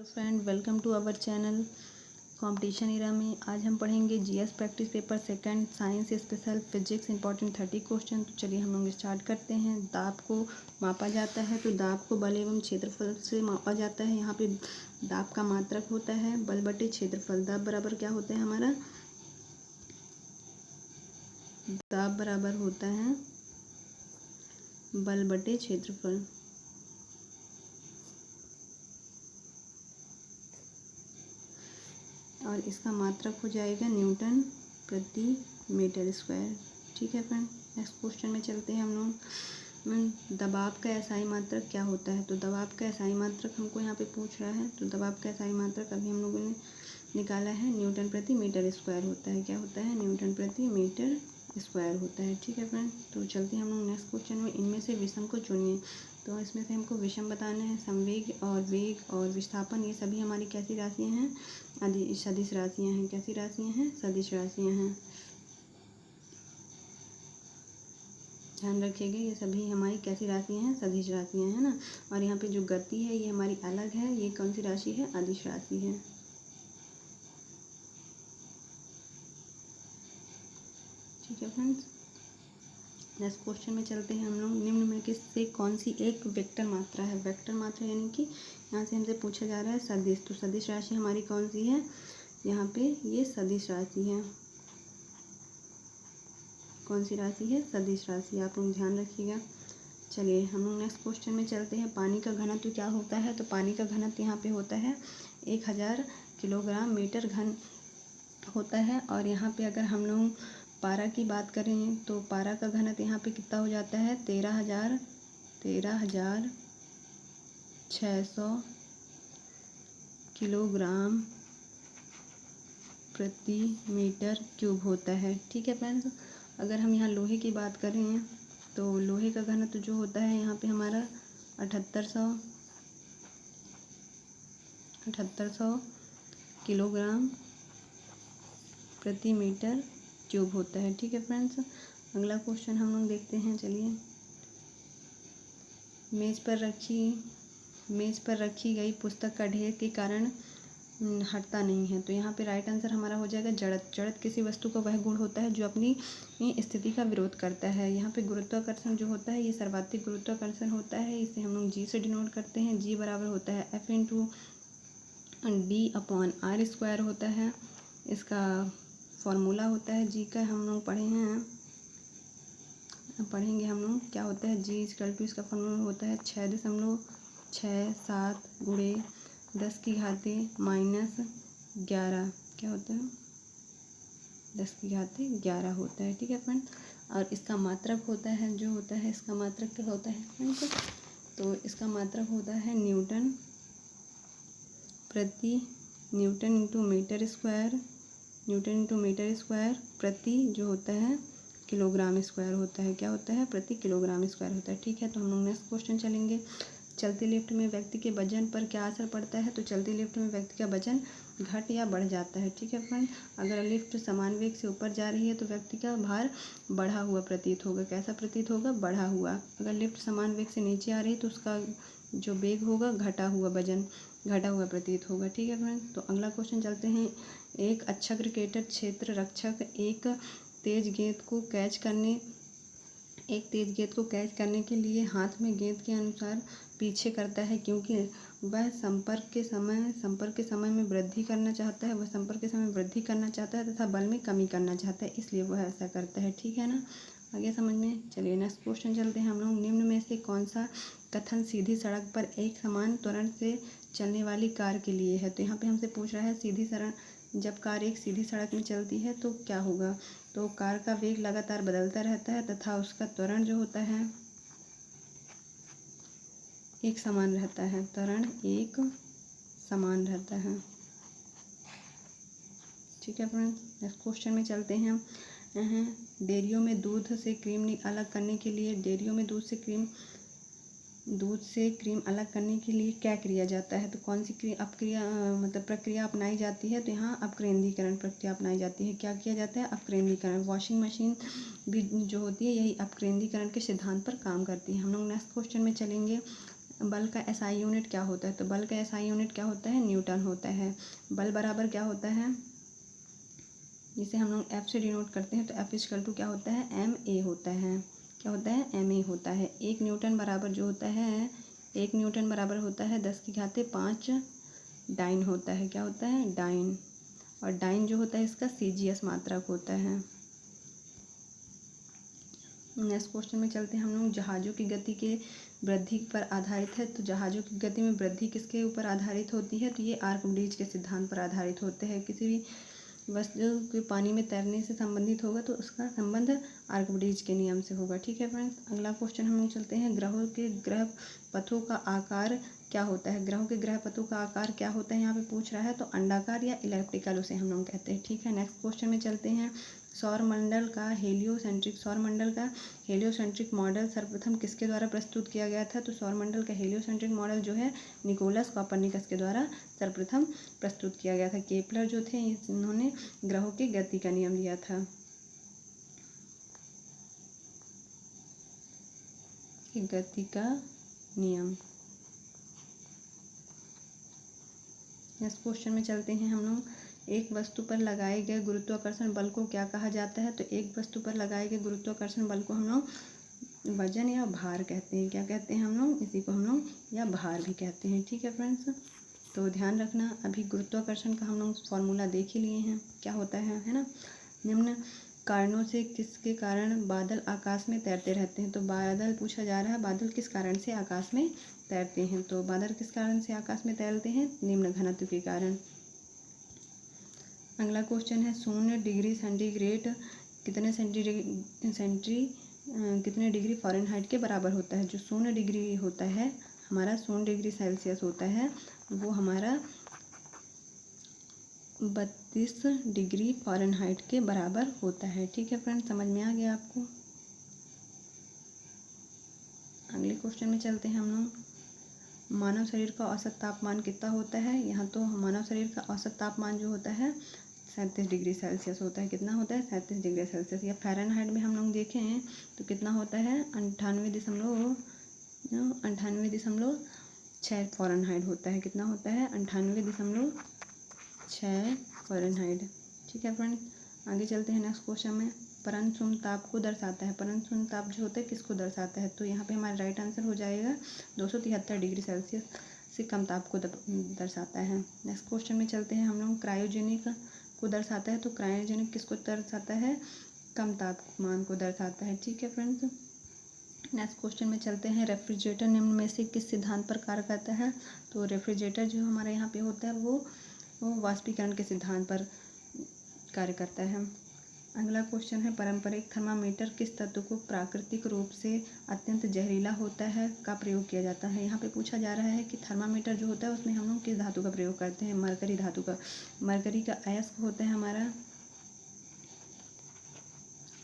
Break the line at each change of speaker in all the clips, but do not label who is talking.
Friend, welcome to our channel competition era में। आज हम पढ़ेंगे GS practice paper second science special physics important 30 question. तो चलिए हम लोग स्टार्ट करते हैं। दाब को मापा जाता है तो दाब को बल एवं क्षेत्रफल से मापा जाता है। यहाँ पे दाब का मात्रक होता है बल बटे क्षेत्रफल। दाब बराबर क्या होता है हमारा? दाब बराबर होता है बल बटे क्षेत्रफल। और इसका मात्रक हो जाएगा न्यूटन प्रति मीटर स्क्वायर। ठीक है फ्रेंड, नेक्स्ट क्वेश्चन में चलते हैं हम लोग। दबाव का एसआई मात्रक क्या होता है? तो दबाव का एसआई मात्रक हमको यहाँ पे पूछ रहा है। तो दबाव का एसआई मात्रक अभी हम लोगों ने निकाला है, न्यूटन प्रति मीटर स्क्वायर होता है। क्या होता है? न्यूटन प्रति मीटर स्क्वायर होता है। ठीक है फ्रेंड, तो चलते हैं हम लोग नेक्स्ट क्वेश्चन में। इनमें से विषम को चुनिए। तो इसमें से हमको विषम बताना है। संवेग और वेग और विस्थापन ये सभी हमारी कैसी राशियाँ हैं? सदिश राशियाँ हैं। कैसी राशियाँ हैं? सदिश राशियाँ हैं। ध्यान रखिएगा, ये सभी हमारी कैसी राशियाँ हैं? सदिश राशियाँ हैं ना। और यहाँ पे जो गति है ये हमारी अलग है। ये कौन सी राशि है? अदिश राशि है। ठीक है फ्रेंड्स, नेक्स्ट क्वेश्चन में चलते हैं हम लोग। निम्न में से कौन सी एक वेक्टर मात्रा है? वेक्टर मात्रा यानी कि यहाँ से हमसे पूछा जा रहा है सदिश। तो सदिश राशि हमारी कौन सी है? यहाँ पे ये सदिश राशि है। कौन सी राशि है? सदिश राशि। आप लोग ध्यान रखिएगा। चलिए हम लोग नेक्स्ट क्वेश्चन में चलते हैं। पानी का घनत्व क्या होता है? तो पानी का घनत्व यहाँ पे होता है 1000 किलोग्राम मीटर घन होता है। और यहाँ पे अगर हम लोग पारा की बात करें तो पारा का घनत्व यहाँ पे कितना हो जाता है? 13,600 किलोग्राम प्रति मीटर क्यूब होता है। ठीक है फ्रेंड्स, अगर हम यहाँ लोहे की बात करें तो लोहे का घनत्व जो होता है यहाँ पे हमारा 7800 किलोग्राम प्रति मीटर क्यूब होता है। ठीक है फ्रेंड्स, अगला क्वेश्चन हम लोग देखते हैं। चलिए, मेज़ पर रखी गई पुस्तक का ढेर के कारण हटता नहीं है। तो यहाँ पे राइट आंसर हमारा हो जाएगा जड़त। जड़त किसी वस्तु का वह गुण होता है जो अपनी स्थिति का विरोध करता है। यहाँ पे गुरुत्वाकर्षण जो होता है ये सर्वाधिक गुरुत्वाकर्षण होता है। इसे हम लोग जी से डिनोट करते हैं। जी बराबर होता है F/D/R² होता है। इसका फॉर्मूला होता है जी का, हम लोग पढ़ेंगे हम लोग क्या होता है। जी इक्वल टू इसका फॉर्मूला होता है 6.67 गुणे 10⁻⁻11। क्या होता है? 10⁻11 होता है। ठीक है फ्रेंड, और इसका मात्रक होता है जो होता है, इसका मात्रक क्या होता है फ्रेंड्स? तो इसका मात्रक होता है न्यूटन इंटू मीटर स्क्वायर प्रति जो होता है किलोग्राम स्क्वायर होता है। क्या होता है? प्रति किलोग्राम स्क्वायर होता है। ठीक है, तो हम लोग नेक्स्ट क्वेश्चन चलेंगे। चलती लिफ्ट में व्यक्ति के वजन पर क्या असर पड़ता है? तो चलती लिफ्ट में व्यक्ति का वजन घट या बढ़ जाता है। ठीक है फ्रेंड, अगर लिफ्ट समान वेग से ऊपर जा रही है तो व्यक्ति का भार बढ़ा हुआ प्रतीत होगा। कैसा प्रतीत होगा? बढ़ा हुआ। अगर लिफ्ट समान वेग से नीचे आ रही है तो उसका जो वेग होगा घटा हुआ, वजन घटा हुआ प्रतीत होगा। ठीक है फ्रेंड, तो अगला क्वेश्चन चलते हैं। एक अच्छा क्रिकेटर क्षेत्र रक्षक एक तेज गेंद को कैच करने के लिए हाथ में गेंद के अनुसार पीछे करता है, क्योंकि वह संपर्क के समय में वृद्धि करना चाहता है तथा बल में कमी करना चाहता है, इसलिए वह ऐसा करता है। ठीक है ना, आगे समझ में। चलिए नेक्स्ट क्वेश्चन चलते हैं हम लोग। निम्न में से कौन सा कथन सीधी सड़क पर एक समान त्वरण से चलने वाली कार के लिए है? तो यहाँ पे हमसे पूछ रहा है जब कार एक सीधी सड़क में चलती है तो क्या होगा? तो कार का वेग लगातार बदलता रहता है तथा उसका त्वरण जो होता है एक समान रहता है। त्वरण एक समान रहता है। ठीक है फ्रेंड्स, नेक्स्ट क्वेश्चन में चलते हैं हम। डेयरियों में दूध से क्रीम अलग करने के लिए अलग करने के लिए क्या किया जाता है? तो कौन सी प्रक्रिया अपनाई जाती है? तो यहाँ अपकेंद्रीकरण प्रक्रिया अपनाई जाती है। क्या किया जाता है? अपकेंद्रीकरण। वॉशिंग मशीन भी जो होती है यही अपकेंद्रीकरण के सिद्धांत पर काम करती है। हम लोग नेक्स्ट क्वेश्चन में चलेंगे। बल का एसआई यूनिट क्या होता है, तो बल का एसआई यूनिट क्या होता है, न्यूटन होता है। बल बराबर क्या होता है, जिसे हम लोग एफ से डिनोट करते हैं, तो एफ इक्वल टू क्या होता है, एम ए होता है। क्या होता है, एम ए होता है। 1 न्यूटन बराबर जो होता है, 1 न्यूटन बराबर होता है 10⁵5 डाइन होता है। क्या होता है, डाइन। और डाइन जो होता है इसका सीजीएस मात्रक होता है। नेक्स्ट क्वेश्चन में चलते हैं हम लोग। जहाज़ों की गति के वृद्धि पर आधारित है, तो जहाज़ों की गति में वृद्धि किसके ऊपर आधारित होती है, तो ये आर्कमिडीज के सिद्धांत पर आधारित होते हैं। किसी भी वस्तु के पानी में तैरने से संबंधित होगा तो उसका संबंध आर्कमिडीज के नियम से होगा। ठीक है फ्रेंड्स, अगला क्वेश्चन हम लोग चलते हैं। ग्रहों के ग्रह पथों का आकार क्या होता है, ग्रहों के ग्रह पथों का आकार क्या होता है यहाँ पे पूछ रहा है, तो अंडाकार या इलेप्टिकल उसे हम लोग कहते हैं। ठीक है, नेक्स्ट क्वेश्चन में चलते हैं। सौरमंडल का हेलियोसेंट्रिक मॉडल सर्वप्रथम किसके द्वारा प्रस्तुत किया गया था, तो सौरमंडल का हेलियोसेंट्रिक मॉडल जो है निकोलस कॉपरनिकस के द्वारा सर्वप्रथम प्रस्तुत किया गया था। केपलर जो थे इन्होंने ग्रहों की गति का नियम दिया था। गति का नियम। नेक्स्ट क्वेश्चन में चलते हैं हम लोग। एक वस्तु पर लगाए गए गुरुत्वाकर्षण बल को क्या कहा जाता है, तो एक वस्तु पर लगाए गए गुरुत्वाकर्षण बल को हम लोग वजन या भार कहते हैं। क्या कहते हैं हम लोग, इसी को हम लोग या भार भी कहते हैं। ठीक है फ्रेंड्स, तो ध्यान रखना। अभी गुरुत्वाकर्षण का हम लोग फॉर्मूला देख ही लिए हैं, क्या होता है ना। निम्न कारणों से किसके कारण बादल आकाश में तैरते रहते हैं, तो बादल पूछा जा रहा है, बादल किस कारण से आकाश में तैरते हैं, तो बादल किस कारण से आकाश में तैरते हैं, निम्न घनत्व के कारण। अगला क्वेश्चन है 0 डिग्री सेंटीग्रेड कितने डिग्री फ़ारेनहाइट के बराबर होता है। जो 0 डिग्री होता है हमारा, 0 डिग्री सेल्सियस होता है, वो हमारा 32 डिग्री फ़ारेनहाइट के बराबर होता है। ठीक है फ्रेंड्स, समझ में आ गया आपको। अगले क्वेश्चन में चलते हैं हम लोग। मानव शरीर का औसत तापमान कितना होता है, यहाँ तो मानव शरीर का औसत तापमान जो होता है 37 डिग्री सेल्सियस होता है। कितना होता है, 37 डिग्री सेल्सियस। या फ़ारेनहाइट में हम लोग देखें तो कितना होता है, 98.6 फ़ारेनहाइट होता है। कितना होता है, 98.6 फ़ारेनहाइट। ठीक है फ्रेंड्स, आगे चलते हैं नेक्स्ट क्वेश्चन में। परम शून्य ताप को दर्शाता है, परम शून्य ताप जो होता है किसको दर्शाता है, तो यहाँ पे हमारा राइट आंसर हो जाएगा 273 डिग्री सेल्सियस से कम ताप को दर्शाता है। नेक्स्ट क्वेश्चन में चलते हैं हम लोग। क्रायोजेनिक को दर्शाता है, तो क्रायोजेनिक किसको दर्शाता है, कम तापमान को दर्शाता है। ठीक है फ्रेंड्स, नेक्स्ट क्वेश्चन में चलते हैं। रेफ्रिजरेटर निम्न में से किस सिद्धांत पर कार्य करता है, तो रेफ्रिजरेटर जो हमारे यहाँ पे होता है वो वाष्पीकरण के सिद्धांत पर कार्य करता है। अगला क्वेश्चन है। पारंपरिक थर्मामीटर किस तत्व को प्राकृतिक रूप से अत्यंत जहरीला होता है का प्रयोग किया जाता है। यहाँ पे पूछा जा रहा है कि थर्मामीटर जो होता है उसमें हम लोग किस धातु का प्रयोग करते हैं, मरकरी धातु का। मरकरी का अयस्क होता है हमारा,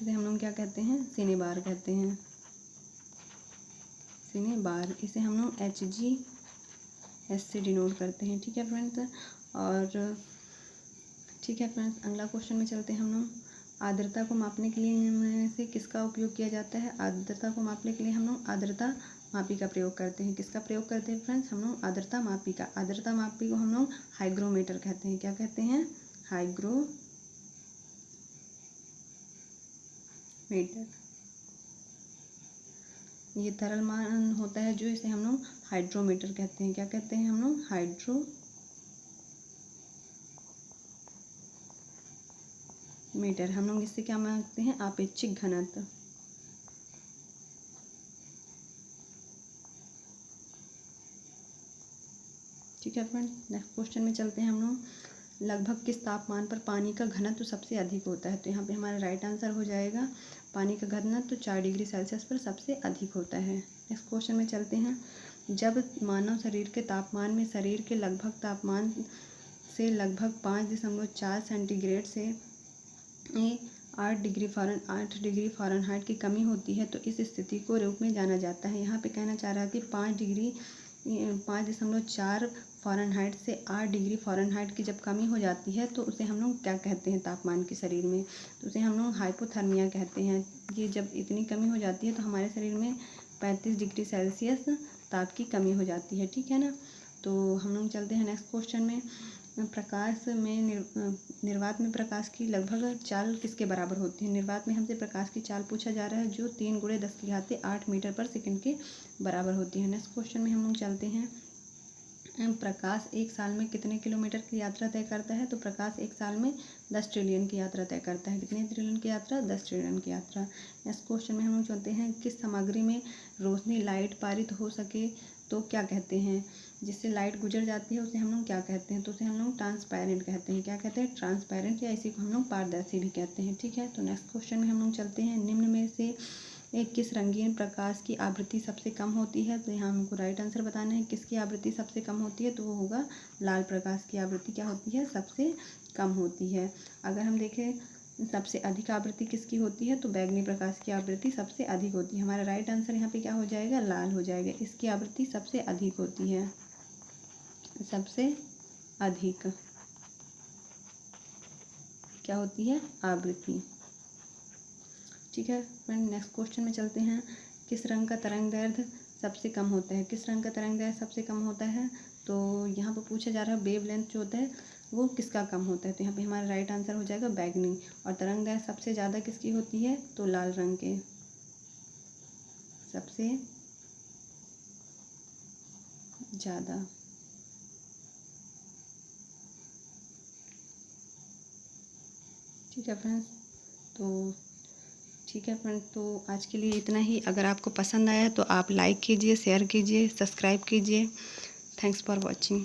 इसे हम लोग क्या कहते हैं, सिनेबार कहते हैं, सिनेबार। इसे हम लोग HgS से डिनोट करते हैं। ठीक है फ्रेंड्स, और ठीक है फ्रेंड्स, अगला क्वेश्चन में चलते हैं हम लोग। आर्द्रता को मापने के लिए इनमें से किसका उपयोग किया जाता है, आर्द्रता को मापने के लिए हम लोग आर्द्रता मापी का प्रयोग करते हैं। किसका प्रयोग करते हैं फ्रेंड्स, हम लोग आर्द्रता मापी का। आर्द्रता मापी को हम लोग हाइग्रोमीटर कहते हैं। क्या कहते हैं, हाइग्रोमीटर। ये तरल मान होता है जो, इसे हम लोग हाइड्रोमीटर कहते हैं। क्या कहते हैं हम लोग, हाइड्रोमीटर। हम लोग इससे क्या मापते हैं, आपेक्षिक घनत्व। ठीक है फ्रेंड, नेक्स्ट क्वेश्चन में चलते हैं हम लोग। लगभग किस तापमान पर पानी का घनत्व सबसे अधिक होता है, तो यहाँ पे हमारा राइट आंसर हो जाएगा पानी का घनत्व 4 डिग्री सेल्सियस पर सबसे अधिक होता है। नेक्स्ट क्वेश्चन में चलते हैं। जब मानव शरीर के तापमान में शरीर के लगभग तापमान से लगभग 5.4 सेंटीग्रेड से 8 डिग्री फ़ारेनहाइट की कमी होती है तो इस स्थिति को रूप में जाना जाता है। यहाँ पे कहना चाह रहा है कि 5.4 फ़ारेनहाइट से 8 डिग्री फ़ारेनहाइट की जब कमी हो जाती है तो उसे हम लोग क्या कहते हैं तापमान के शरीर में, तो उसे हम लोग हाइपोथर्मिया कहते हैं। ये जब इतनी कमी हो जाती है तो हमारे शरीर में 35 डिग्री सेल्सियस ताप की कमी हो जाती है, ठीक है ना। तो हम लोग चलते हैं नेक्स्ट क्वेश्चन में। प्रकाश में निर्वात में प्रकाश की लगभग चाल किसके बराबर होती है। निर्वात में हमसे प्रकाश की चाल पूछा जा रहा है जो 3 × 10⁸ मीटर पर सेकंड के बराबर होती है। नेक्स्ट क्वेश्चन में हम लोग चलते हैं। प्रकाश एक साल में कितने किलोमीटर की यात्रा तय करता है। तो प्रकाश एक साल में 10 ट्रिलियन की यात्रा तय करता है। कितने ट्रिलियन की यात्रा, 10 ट्रिलियन की यात्रा। नेक्स्ट क्वेश्चन में हम लोग चलते हैं। किस सामग्री में रोशनी लाइट पारित हो सके तो क्या कहते हैं। जिससे लाइट गुजर जाती है उसे हम लोग क्या कहते हैं। तो उसे हम लोग ट्रांसपेरेंट कहते हैं। क्या कहते हैं, ट्रांसपेरेंट, या इसी को हम लोग पारदर्शी भी कहते हैं, ठीक है। तो नेक्स्ट क्वेश्चन में हम लोग चलते हैं। निम्न में से किस रंगीन प्रकाश की आवृत्ति सबसे कम होती है। तो यहाँ हमको राइट आंसर बताना है किसकी आवृत्ति सबसे कम होती है। तो वो होगा लाल प्रकाश की आवृत्ति क्या होती है, सबसे कम होती है। अगर हम देखें सबसे अधिक आवृत्ति किसकी होती है तो बैगनी प्रकाश की आवृत्ति सबसे अधिक होती है। हमारा राइट आंसर यहाँ पे क्या हो जाएगा, लाल हो जाएगा। इसकी आवृत्ति सबसे अधिक होती है, सबसे अधिक क्या होती है, आवृत्ति, ठीक है फ्रेंड। नेक्स्ट क्वेश्चन में चलते हैं। किस रंग का तरंगदैर्ध्य सबसे कम होता है। किस रंग का तरंगदैर्ध्य सबसे कम होता है। तो यहाँ पर पूछा जा रहा है वेव लेंथ जो होता है वो किसका कम होता है। तो यहाँ पे हमारा राइट आंसर हो जाएगा बैगनी। और तरंगदैर्ध्य सबसे ज़्यादा किसकी होती है तो लाल रंग के सबसे ज़्यादा, ठीक है फ्रेंड्स। तो ठीक है फ्रेंड, तो आज के लिए इतना ही। अगर आपको पसंद आया तो आप लाइक कीजिए, शेयर कीजिए, सब्सक्राइब कीजिए। Thanks for watching.